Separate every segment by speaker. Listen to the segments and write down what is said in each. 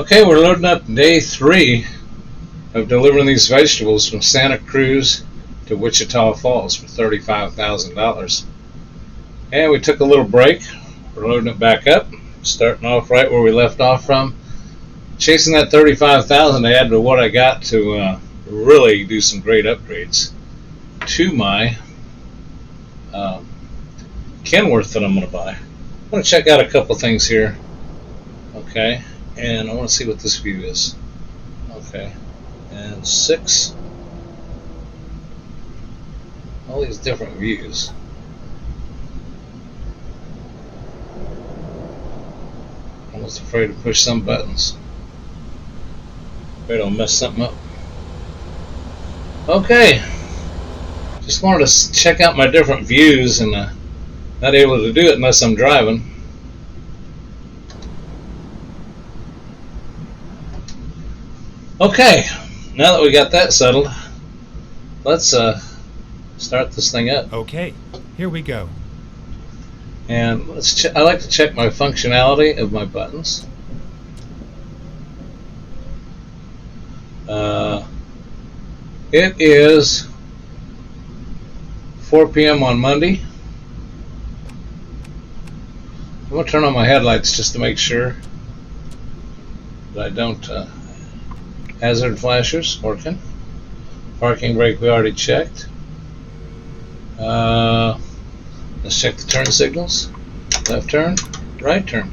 Speaker 1: Okay, we're loading up day 3 of delivering these vegetables from Santa Cruz to Wichita Falls for $35,000. And we took a little break. We're loading it back up, starting off right where we left off from. Chasing that $35,000 to add to what I got to really do some great upgrades to my Kenworth that I'm going to buy. I'm going to check out a couple things here. Okay, and I want to see what this view is. Okay, and 6. All these different views. Almost afraid to push some buttons. Afraid I'll mess something up. Okay, just wanted to check out my different views, and not able to do it unless I'm driving. Okay, now that we got that settled, let's start this thing up.
Speaker 2: Okay, here we go.
Speaker 1: And I like to check my functionality of my buttons. It is 4 p.m. on Monday. I'm going to turn on my headlights just to make sure that I don't... hazard flashers working. Parking brake we already checked. Let's check the turn signals. Left turn, right turn.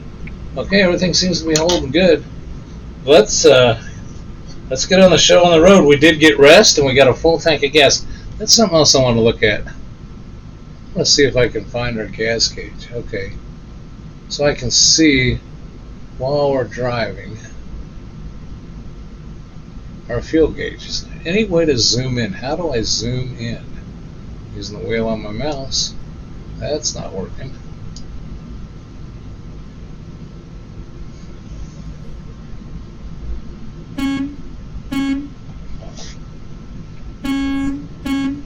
Speaker 1: Okay, everything seems to be holding good. Let's get on the show on the road. We did get rest and we got a full tank of gas. That's something else I want to look at. Let's see if I can find our gas gauge. Okay, so I can see while we're driving our fuel gauge. Is there any way to zoom in? How do I zoom in? Using the wheel on my mouse. That's not working.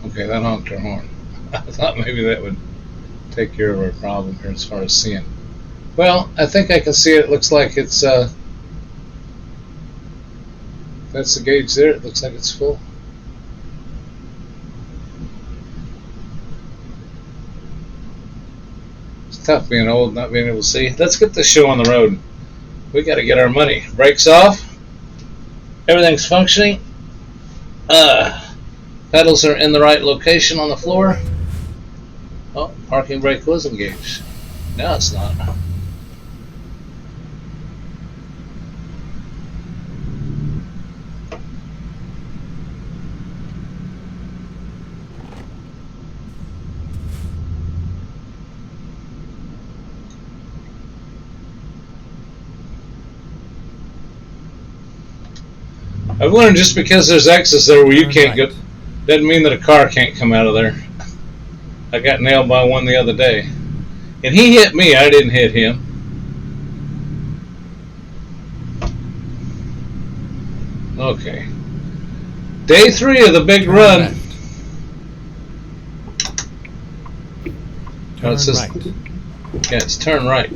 Speaker 1: Okay, that honked our horn. I thought maybe that would take care of our problem here as far as seeing. Well, I think I can see it. It looks like it's that's the gauge there. It looks like it's full. It's tough being old, not being able to see. Let's get this show on the road. We got to get our money. Brakes off. Everything's functioning. Pedals are in the right location on the floor. Oh, parking brake was engaged. Now it's not. I've learned just because there's exits there where you can't go, doesn't mean that a car can't come out of there. I got nailed by one the other day. And he hit me, I didn't hit him. Okay. Day 3 of the big run.
Speaker 2: Turn
Speaker 1: it says,
Speaker 2: right.
Speaker 1: Yeah, it's turn right.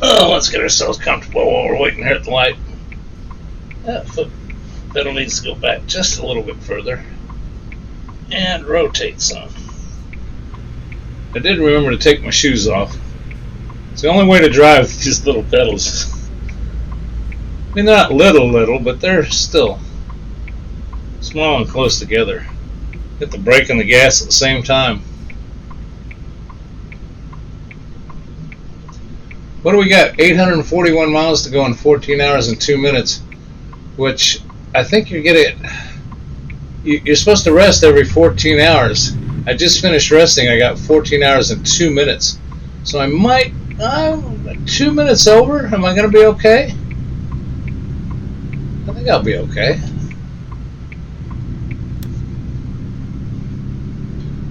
Speaker 1: Oh, let's get ourselves comfortable while we're waiting here at the light. That foot pedal needs to go back just a little bit further and rotate some. I did remember to take my shoes off. It's the only way to drive with these little pedals. I mean, they're not little, but they're still small and close together. Hit the brake and the gas at the same time. What do we got? 841 miles to go in 14 hours and 2 minutes, which I think you're supposed to rest every 14 hours. I just finished resting. I got 14 hours and 2 minutes. So I might, 2 minutes over. Am I going to be okay? I think I'll be okay.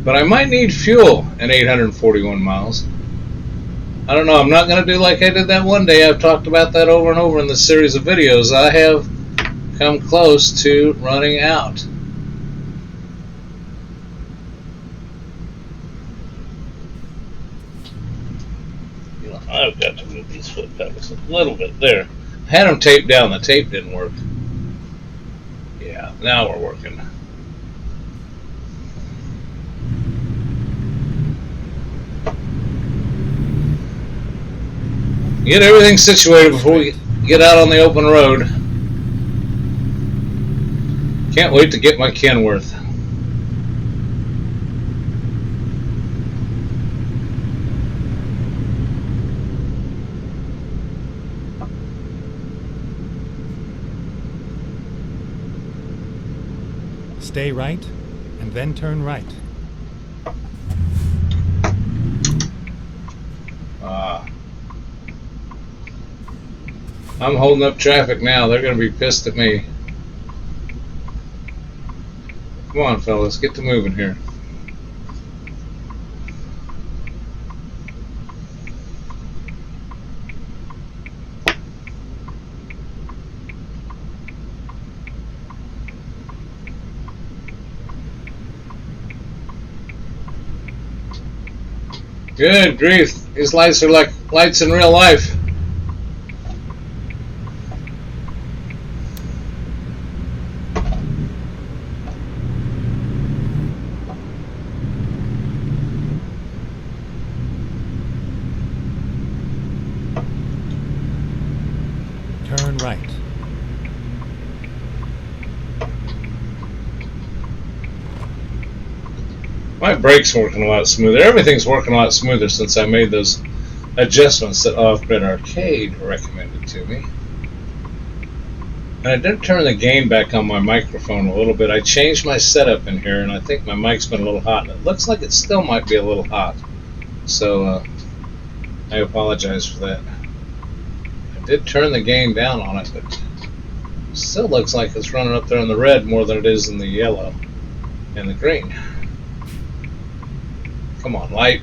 Speaker 1: But I might need fuel in 841 miles. I don't know. I'm not going to do like I did that one day. I've talked about that over and over in this series of videos. I have come close to running out. I've got to move these foot pedals a little bit there. I had them taped down. The tape didn't work. Yeah, now we're working. Get everything situated before we get out on the open road. Can't wait to get my Kenworth.
Speaker 2: Stay right, and then turn right.
Speaker 1: I'm holding up traffic now. They're going to be pissed at me. Come on, fellas, get to moving here. Good grief. These lights are like lights in real life.
Speaker 2: Turn right.
Speaker 1: My brakes are working a lot smoother. Everything's working a lot smoother since I made those adjustments that Off-Grid Arcade recommended to me. And I did turn the gain back on my microphone a little bit. I changed my setup in here, and I think my mic's been a little hot. And it looks like it still might be a little hot. So I apologize for that. I did turn the gain down on it, but it still looks like it's running up there in the red more than it is in the yellow and the green. Come on, light.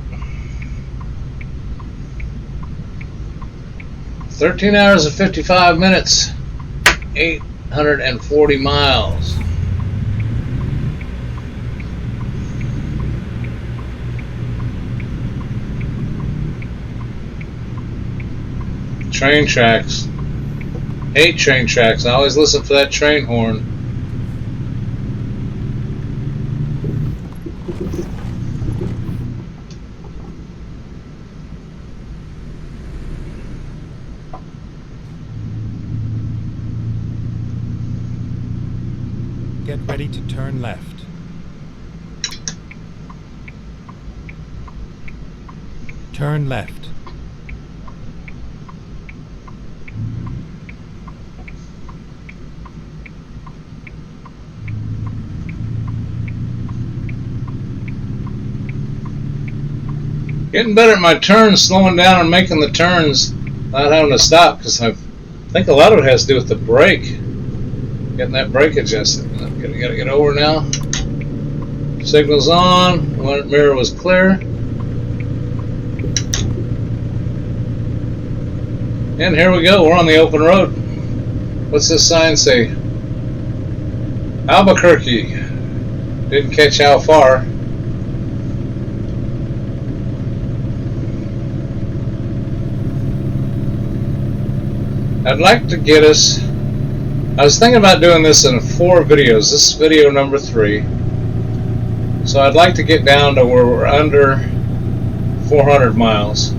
Speaker 1: 13 hours and 55 minutes. 840 miles. Train tracks. 8 train tracks. I always listen for that train horn.
Speaker 2: Get ready to turn left. Turn left.
Speaker 1: Getting better at my turns, slowing down and making the turns, not having to stop, because I think a lot of it has to do with the brake. Getting that brake adjusted. Gotta get over now. Signal's on. One mirror was clear. And here we go. We're on the open road. What's this sign say? Albuquerque. Didn't catch how far. I'd like to get us. I was thinking about doing this in 4 videos. This is video number 3. So I'd like to get down to where we're under 400 miles.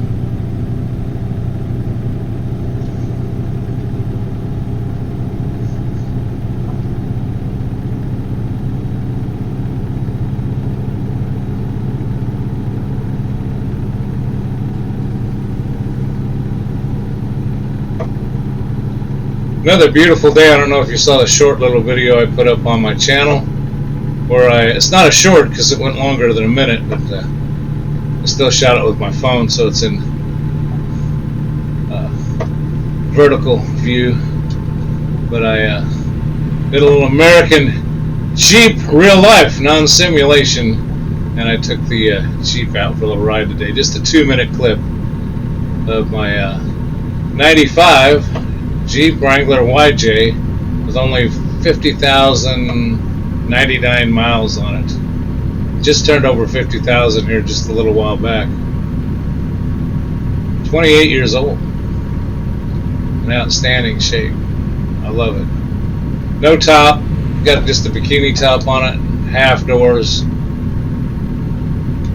Speaker 1: Another beautiful day. I don't know if you saw the short little video I put up on my channel, where it's not a short because it went longer than a minute, but I still shot it with my phone, so it's in vertical view. But I did a little American Jeep real life non-simulation, and I took the Jeep out for a little ride today. Just a 2-minute clip of my 95 Jeep Wrangler YJ with only 50,099 miles on it. Just turned over 50,000 here just a little while back. 28 years old. In outstanding shape. I love it. No top. Got just a bikini top on it. Half doors.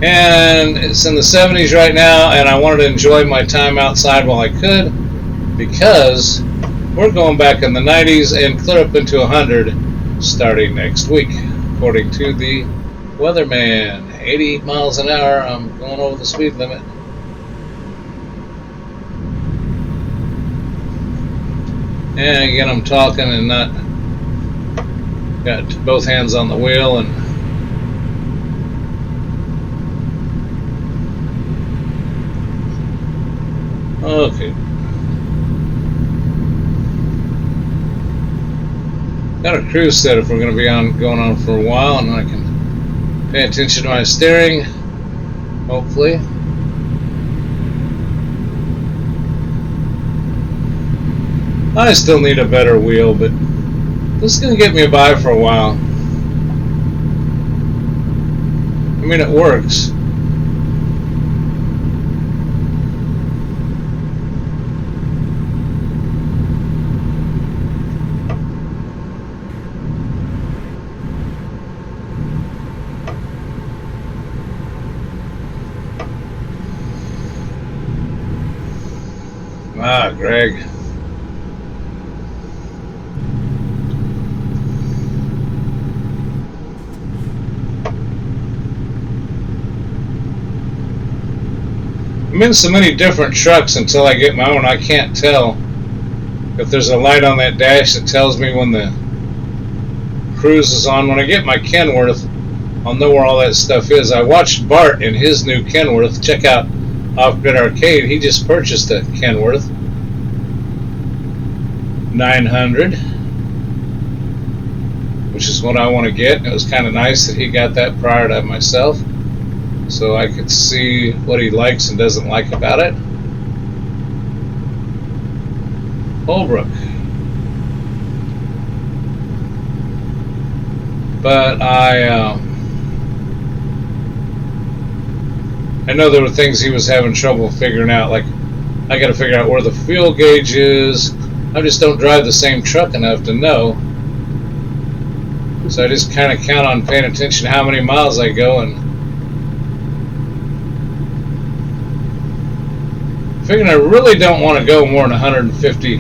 Speaker 1: And it's in the 70s right now, and I wanted to enjoy my time outside while I could, because we're going back in the 90s and clear up into 100 starting next week, according to the weatherman. 80 miles an hour. I'm going over the speed limit. And again, I'm talking and not got both hands on the wheel. And okay, got a cruise set if we're going to be going on for a while, and I can pay attention to my steering, hopefully. I still need a better wheel, but this is going to get me by for a while. I mean, it works. Ah, Greg. I'm in so many different trucks until I get my own. I can't tell if there's a light on that dash that tells me when the cruise is on. When I get my Kenworth, I'll know where all that stuff is. I watched Bart in his new Kenworth. Check out Off-Grid Arcade. He just purchased a Kenworth 900, which is what I want to get. It was kind of nice that he got that prior to myself, so I could see what he likes and doesn't like about it. Holbrook. But I know there were things he was having trouble figuring out, like I got to figure out where the fuel gauge is. I just don't drive the same truck enough to know, so I just kind of count on paying attention to how many miles I go, and figuring I really don't want to go more than 150,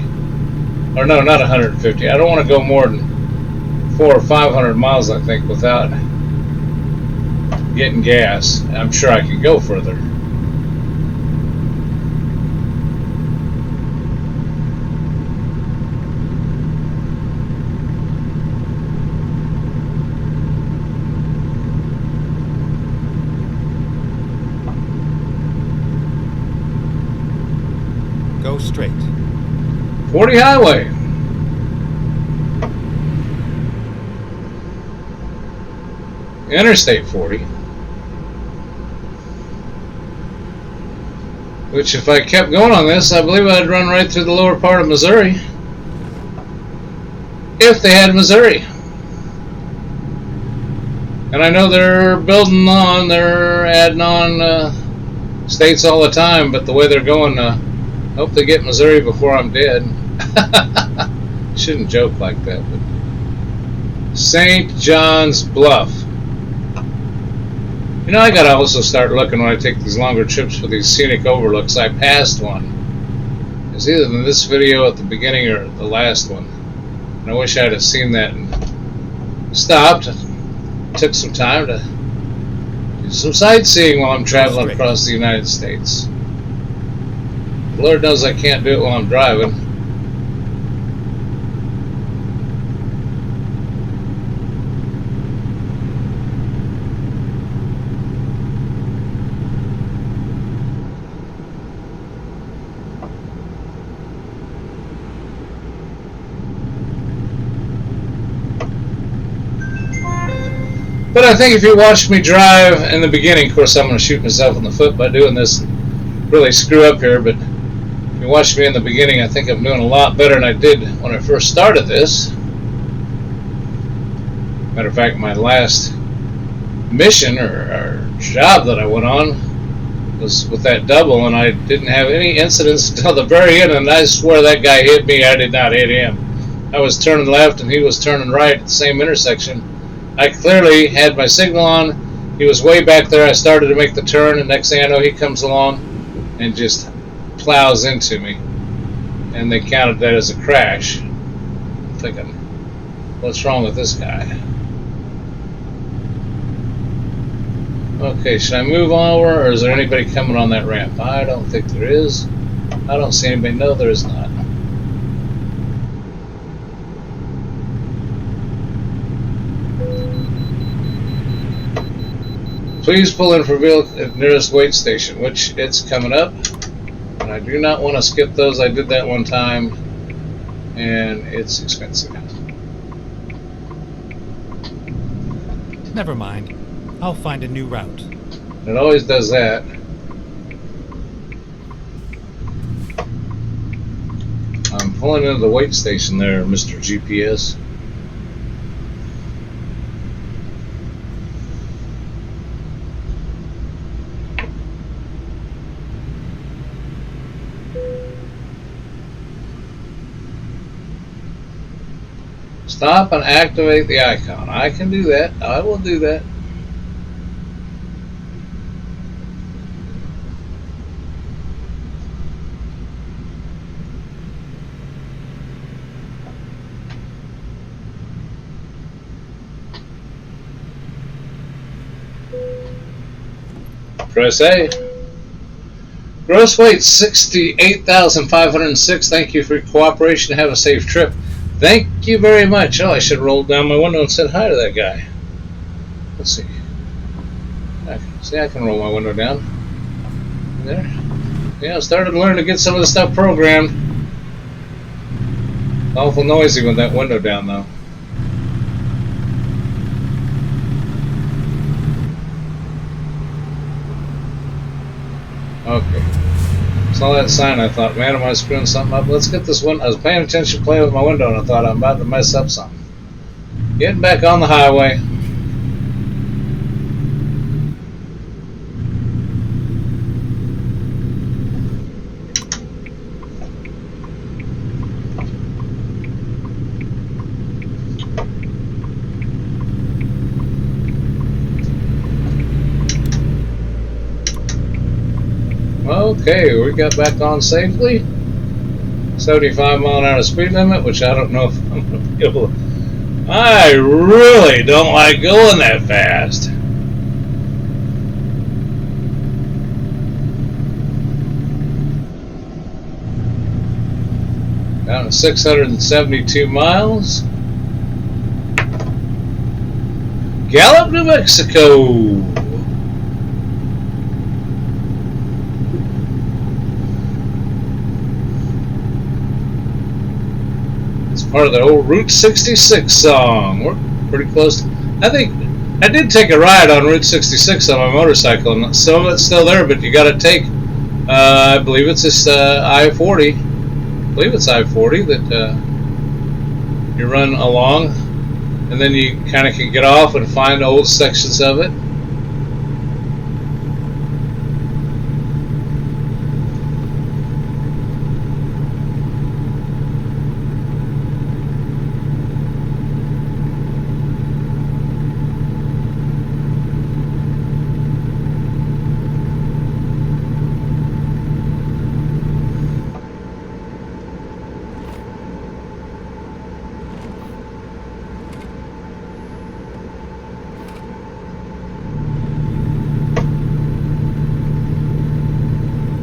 Speaker 1: or no, not 150. I don't want to go more than 400 or 500 miles, I think, without getting gas. I'm sure I could go further.
Speaker 2: Go straight.
Speaker 1: 40 highway. Interstate 40. Which, if I kept going on this, I believe I'd run right through the lower part of Missouri. If they had Missouri. And I know they're building on, they're adding on states all the time, but the way they're going, I hope they get Missouri before I'm dead. Shouldn't joke like that, but St. John's Bluff. You know, I gotta also start looking when I take these longer trips for these scenic overlooks. I passed one. It's either in this video at the beginning or the last one. And I wish I'd have seen that and stopped. Took some time to do some sightseeing while I'm traveling across the United States. Lord knows I can't do it while I'm driving. But I think if you watched me drive in the beginning, of course I'm going to shoot myself in the foot by doing this and really screw up here, but if you watched me in the beginning, I think I'm doing a lot better than I did when I first started this. Matter of fact, my last mission or job that I went on, was with that double, and I didn't have any incidents until the very end, and I swear that guy hit me. I did not hit him. I was turning left and he was turning right at the same intersection. I clearly had my signal on. He was way back there. I started to make the turn, and next thing I know, he comes along and just plows into me. And they counted that as a crash. I'm thinking, what's wrong with this guy? Okay, should I move over, or is there anybody coming on that ramp? I don't think there is. I don't see anybody. No, there is not. Please pull in for vehicle at nearest wait station, which it's coming up. And I do not want to skip those. I did that one time, and it's expensive.
Speaker 2: Never mind. I'll find a new route.
Speaker 1: It always does that. I'm pulling into the wait station there, Mr. GPS. Stop and activate the icon. I can do that. I will do that. Press A. Gross weight 68,506. Thank you for your cooperation. Have a safe trip. Thank you very much. Oh, I should have rolled down my window and said hi to that guy. Let's see. I can roll my window down. There. Yeah, I started to learn to get some of the stuff programmed. Awful noisy with that window down, though. Okay. Saw that sign, I thought, man, am I screwing something up? Let's get this one. I was paying attention, playing with my window, and I thought I'm about to mess up something. Getting back on the highway. Okay, we got back on safely. 75-mile-an-hour speed limit, which I don't know if I'm going to be able to. I really don't like going that fast. Down to 672 miles. Gallup, New Mexico. Part of the old Route 66 song. We're pretty close. I think I did take a ride on Route 66 on my motorcycle, and some of it's still there, but you got to take, I believe it's this I-40. I believe it's I-40 that you run along, and then you kind of can get off and find old sections of it.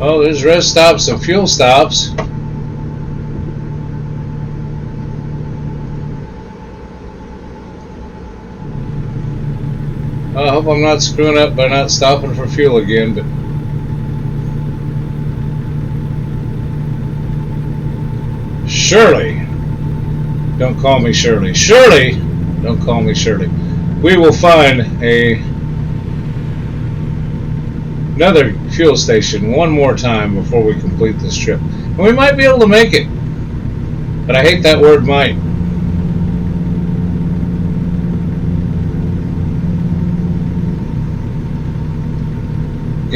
Speaker 1: Oh, there's rest stops and fuel stops. I hope I'm not screwing up by not stopping for fuel again, but Shirley, don't call me Shirley. Shirley, don't call me Shirley. We will find another fuel station one more time before we complete this trip. And we might be able to make it. But I hate that word might.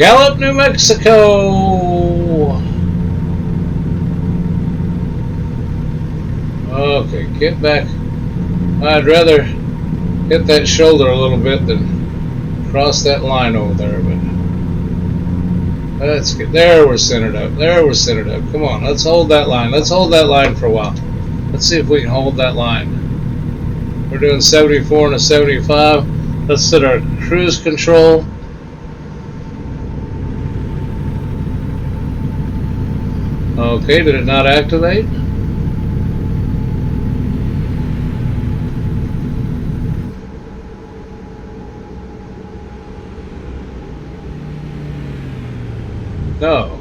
Speaker 1: Gallup, New Mexico. Okay, get back. I'd rather hit that shoulder a little bit than cross that line over there, but let's get there. We're centered up. There, we're centered up. Come on, let's hold that line. Let's hold that line for a while. Let's see if we can hold that line. We're doing 74 and a 75. Let's set our cruise control. Okay, did it not activate? No.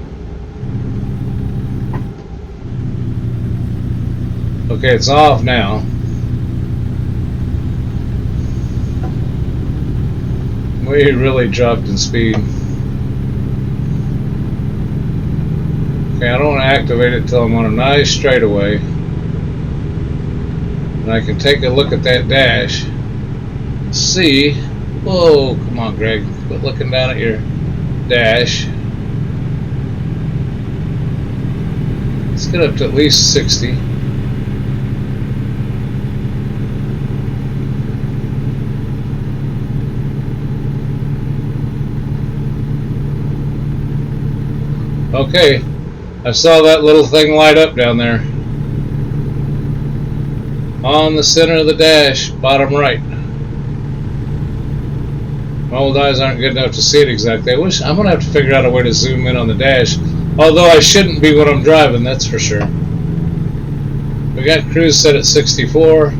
Speaker 1: Okay, it's off now. We really dropped in speed. Okay, I don't want to activate it until I'm on a nice straightaway. And I can take a look at that dash. See. Whoa, come on, Greg. Quit looking down at your dash. Let's get up to at least 60. Okay, I saw that little thing light up down there. On the center of the dash, bottom right. My old eyes aren't good enough to see it exactly. I'm going to have to figure out a way to zoom in on the dash. Although I shouldn't be when I'm driving, that's for sure. We got cruise set at 64.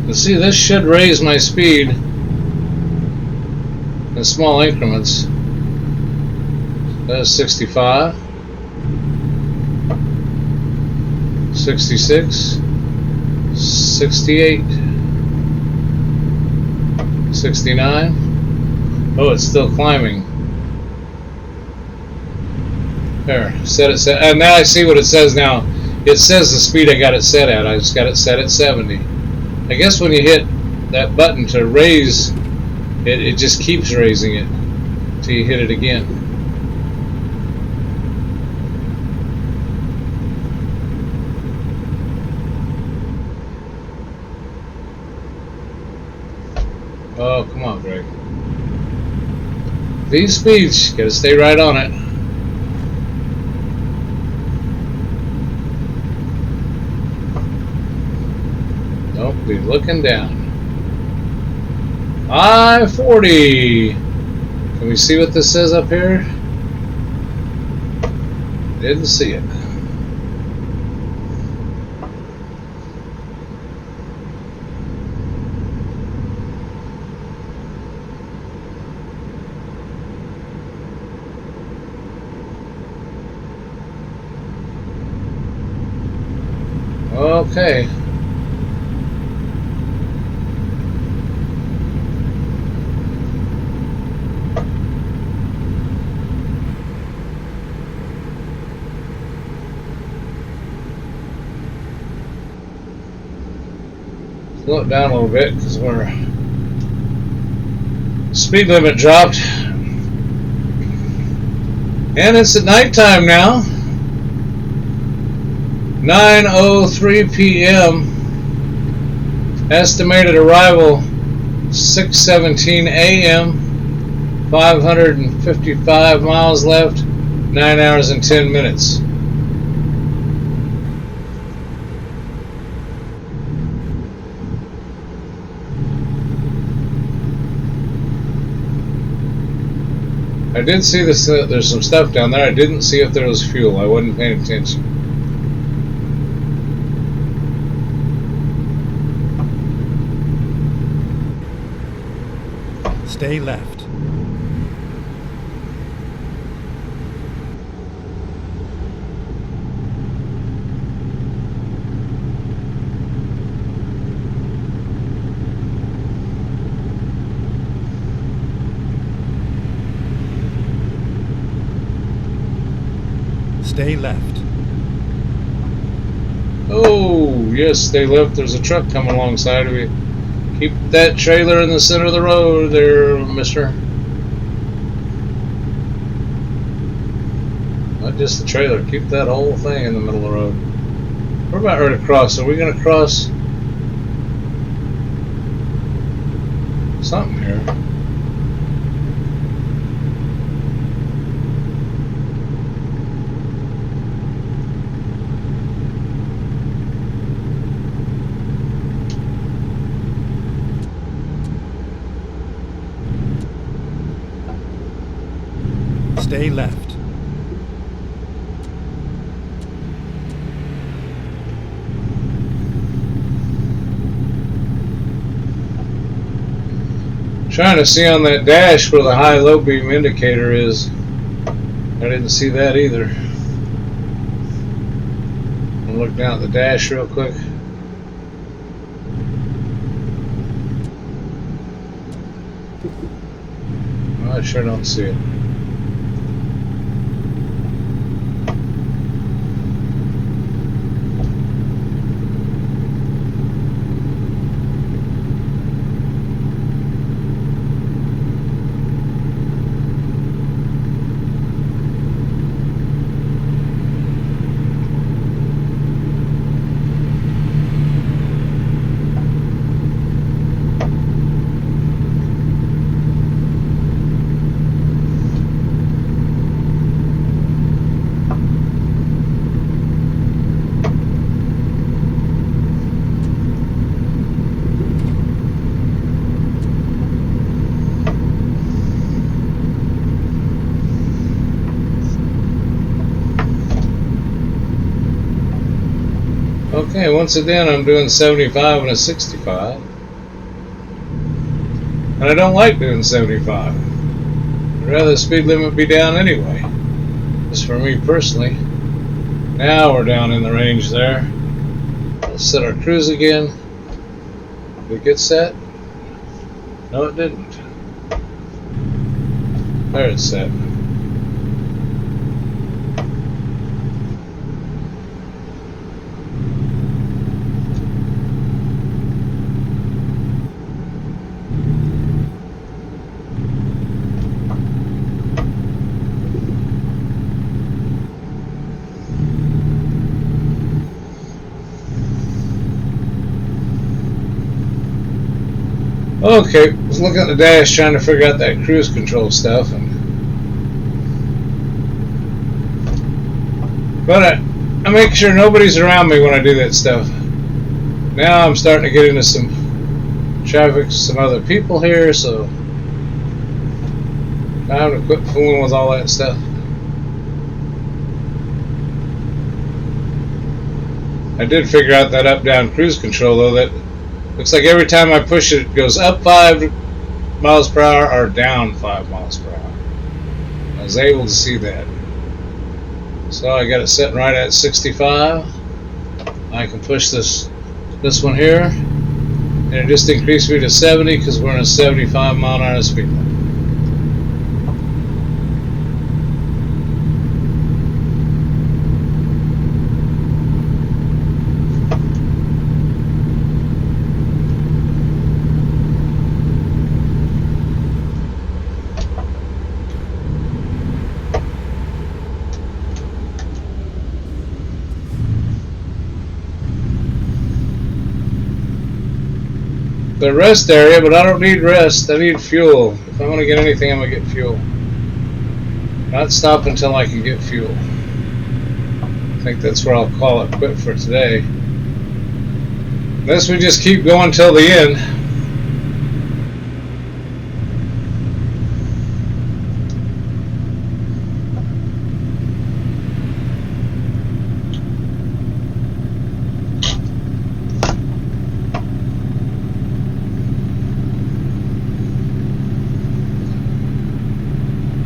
Speaker 1: But see, this should raise my speed in small increments. That's 65. 66. 68. 69. Oh, it's still climbing. There, set it set. And now I see what it says now. It says the speed I got it set at. I just got it set at 70. I guess when you hit that button to raise, it just keeps raising it until you hit it again. Oh, come on, Greg. These speeds, gotta stay right on it. Don't be looking down. I-40. Can we see what this says up here? Didn't see it. Okay. Slow it down a little bit because our speed limit dropped. And it's at nighttime now. 9:03 p.m. Estimated arrival 6:17 a.m. 555 miles left. 9 hours and 10 minutes. I did see this. There's some stuff down there. I didn't see if there was fuel. I wasn't paying attention.
Speaker 2: Stay left. Stay left.
Speaker 1: Oh, yes, stay left. There's a truck coming alongside of you. Keep that trailer in the center of the road there, mister. Not just the trailer, keep that whole thing in the middle of the road. We're about ready to cross. Are we going to cross something here?
Speaker 2: Stay left.
Speaker 1: Trying to see on that dash where the high-low beam indicator is. I didn't see that either. I'll look down at the dash real quick. I sure don't see it. Okay, once again I'm doing 75 and a 65. And I don't like doing 75. I'd rather the speed limit be down anyway. Just for me personally. Now we're down in the range there. Let's set our cruise again. Did it get set? No, it didn't. There it's set. Okay, I was looking at the dash trying to figure out that cruise control stuff, but I make sure nobody's around me when I do that stuff. Now I'm starting to get into some traffic, some other people here, so time to quit fooling with all that stuff. I did figure out that up-down cruise control though. That looks like every time I push it, it goes up 5 miles per hour or down 5 miles per hour. I was able to see that. So I got it set right at 65. I can push this one here, and it just increased me to 70 because we're in a 75 mile an hour speed limit. The rest area, but I don't need rest. I need fuel. If I want to get anything, I'm going to get fuel. Not stop until I can get fuel. I think that's where I'll call it quit for today. Unless we just keep going till the end.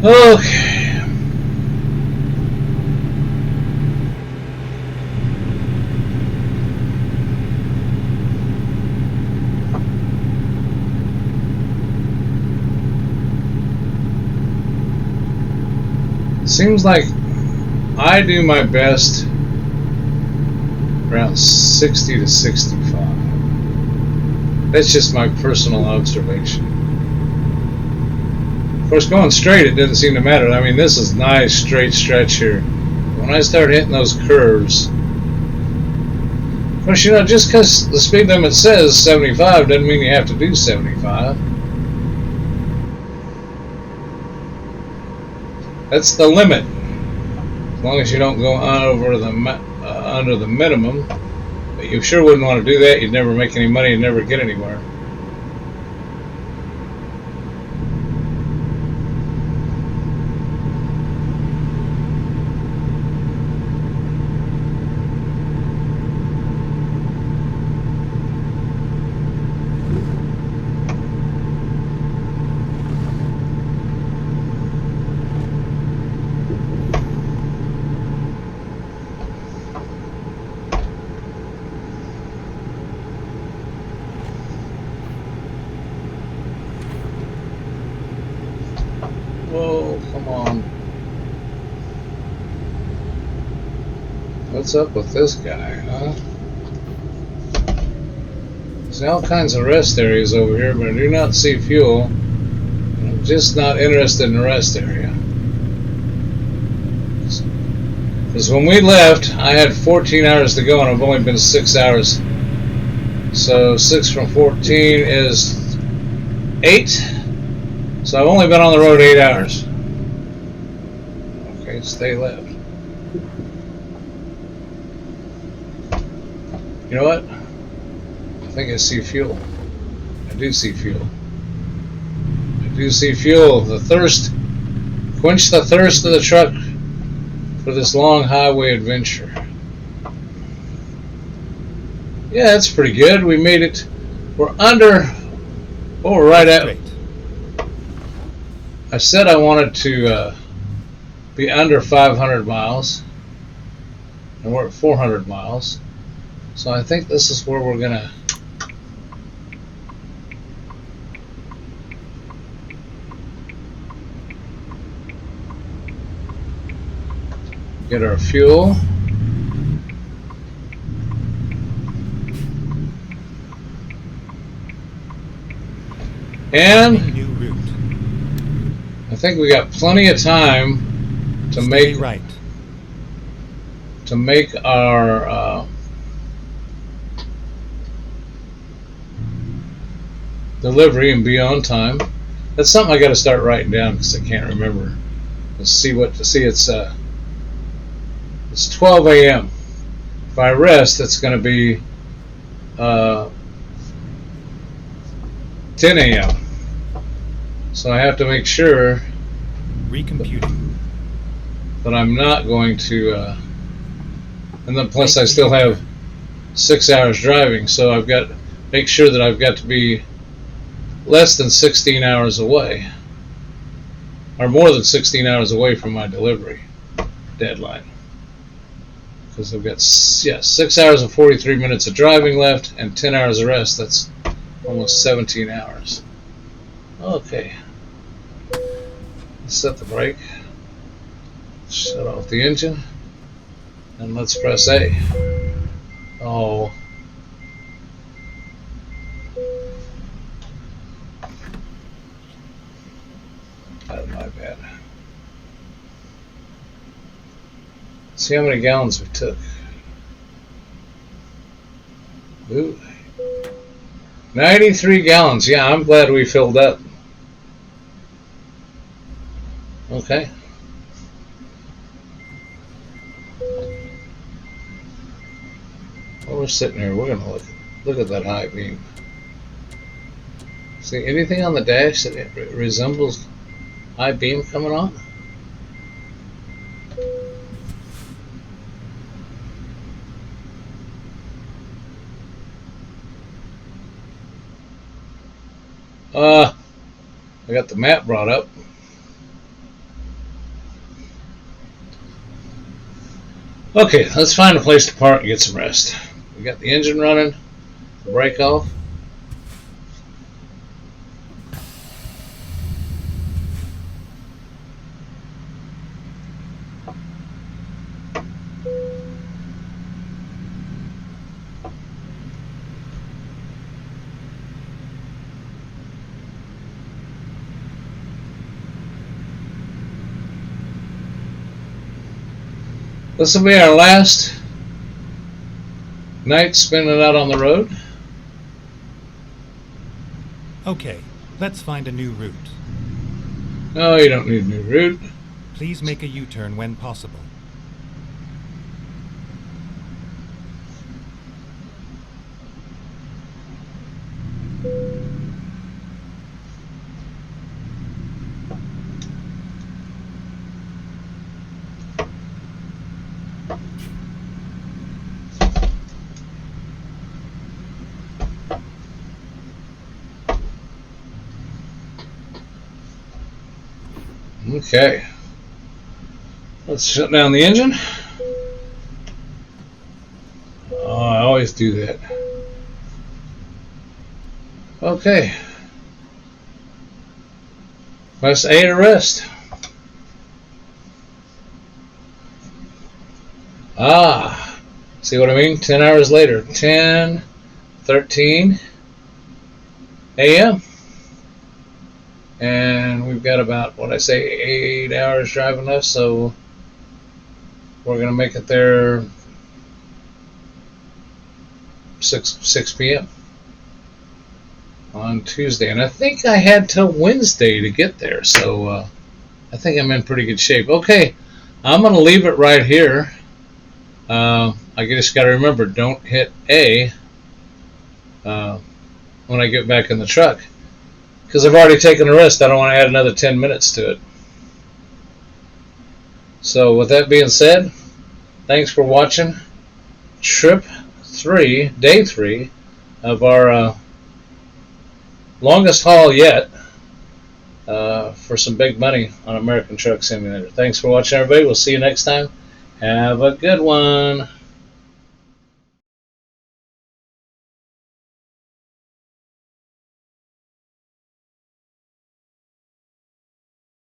Speaker 1: Okay. Seems like I do my best around 60 to 65. That's just my personal observation. Of course, going straight, it doesn't seem to matter. I mean, this is nice straight stretch here. When I start hitting those curves, of course, you know, just because the speed limit says 75 doesn't mean you have to do 75. That's the limit. As long as you don't go over the under the minimum. But you sure wouldn't want to do that. You'd never make any money and never get anywhere. Whoa, come on. What's up with this guy, huh? There's all kinds of rest areas over here, but I do not see fuel. I'm just not interested in the rest area. Because when we left, I had 14 hours to go, and I've only been 6 hours. So 6 from 14 is 8. So I've only been on the road 8 hours. Okay, stay left. You know what? I think I see fuel. I do see fuel. I do see fuel. The thirst. Quench the thirst of the truck for this long highway adventure. Yeah, that's pretty good. We made it. We're under. Oh, we're right at. I said I wanted to be under 500 miles, and we're at 400 miles. So I think this is where we're gonna get our fuel. And I think we got plenty of time to make our delivery and be on time. That's something I got to start writing down because I can't remember. Let's see what to see. It's 12 a.m. If I rest, it's going to be 10 a.m. So I have to make sure that I'm not going to, and then plus I still have 6 hours driving, so I've got to make sure that I've got to be less than 16 hours away, or more than 16 hours away from my delivery deadline. Because I've got 6 hours and 43 minutes of driving left and 10 hours of rest. That's almost 17 hours. Okay. Let's set the brake. Shut off the engine. And let's press A. Oh. That's my bad. See how many gallons we took. Ooh. 93 gallons. Yeah, I'm glad we filled up. Okay. Well, we're sitting here. We're gonna look at that high beam. See anything on the dash that resembles high beam coming on? I got the map brought up. Okay, let's find a place to park and get some rest. We got the engine running, the brake off. This will be our last night spending out on the road.
Speaker 2: Okay, let's find a new route.
Speaker 1: No, you don't need a new route.
Speaker 2: Please make a U-turn when possible.
Speaker 1: Okay. Let's shut down the engine. Oh, I always do that. Okay. Press A to rest. Ah, see what I mean? 10 hours later. 10:13 a.m. And we've got about, 8 hours driving left, so we're going to make it there 6 p.m. on Tuesday. And I think I had till Wednesday to get there, so I think I'm in pretty good shape. Okay, I'm going to leave it right here. I just got to remember, don't hit A when I get back in the truck, because I've already taken a rest. I don't want to add another 10 minutes to it. So with that being said, thanks for watching day 3 of our longest haul yet for some big money on American Truck Simulator. Thanks for watching, everybody. We'll see you next time. Have a good one.